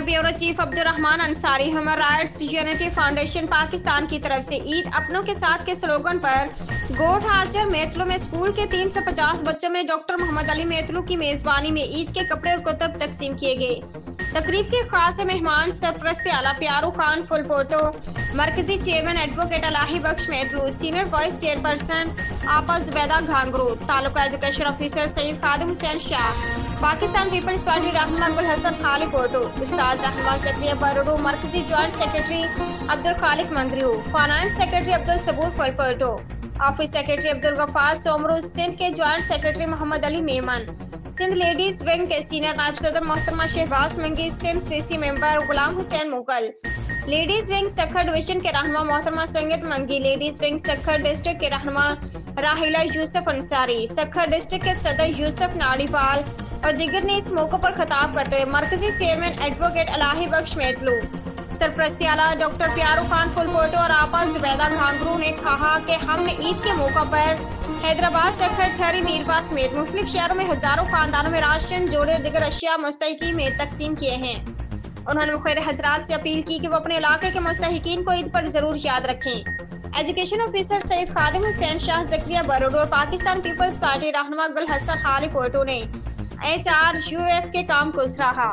Bureau chief Abdurrahman Ansari human rights unity foundation Pakistan की तरफ से ईद अपनों के साथ के स्लोगन पर गोठ हाजर मेतलू में स्कूल के 350 बच्चों में डॉक्टर मोहम्मद अली मेतलू की मेजबानी में ईद के कपड़े और कुतब तकसीम किए गए। तकरीब के खास मेहमान सरपरस्त आला प्यारू खान फुलपोटो, मरकजी चेयरमैन एडवोकेट अलाही बख्श मेतलू, सीनियर वाइस चेयरपर्सन आपा जुबैदा घांगरू, तालुका एजुकेशन ऑफिसर सईद खादिम हुसैन शाह, पाकिस्तान पीपल्स पार्टी रहनुमा गुल हसन खालिक पोटो, उस्ताद रहनुमा जकरिया बरोडो, मरकजी joint secretary Abdul Khalik Mangrio, finance secretary Abdul Saboor Phulpoto, office secretary Abdul Ghaffar Soomro, Sindh के joint secretary Mohammad Ali Memon, Sindh ladies wing के सीनियर नायब सदर मोहतरमा Shahbaz Mangi, Sindh CC member Ghulam Hussain Mughal, ladies wing Sukkur division के रहनुमा मोहतरमा संगीत मंगी, लेडीज विंग सखर डिस्ट्रिक्ट के रहनुमा राहिला यूसुफ अंसारी, सखर डिस्ट्रिक्ट के सदर यूसुफ नाड़ीपाल और दिगर ने इस मौके पर खिताब करते हुए मरकजी चेयरमैन एडवोकेट अलाही बख्श मेतलू, सरपरस्ती आला डॉक्टर प्यारू खान फुलपोटो और आपा जुबैदा घांगरू ने कहा कि हमने ईद के मौका पर हैदराबाद सखर छरी मीरपा समेत मुख्तलिफ शहरों में हजारों खानदानों में राशन जोड़े और दिगर अशिया मुस्तहिकी में तकसीम किए हैं। उन्होंने मुखिर हजरात से अपील की कि वो अपने इलाके के मुस्तहिकीन को ईद पर जरूर याद रखें। एजुकेशन ऑफिसर सईद खादिम हुसैन शाह जकरिया बरोडो और पाकिस्तान पीपल्स पार्टी रहनुमा गुल हसन खालिक पोटो ने HRUF के काम को सराहा।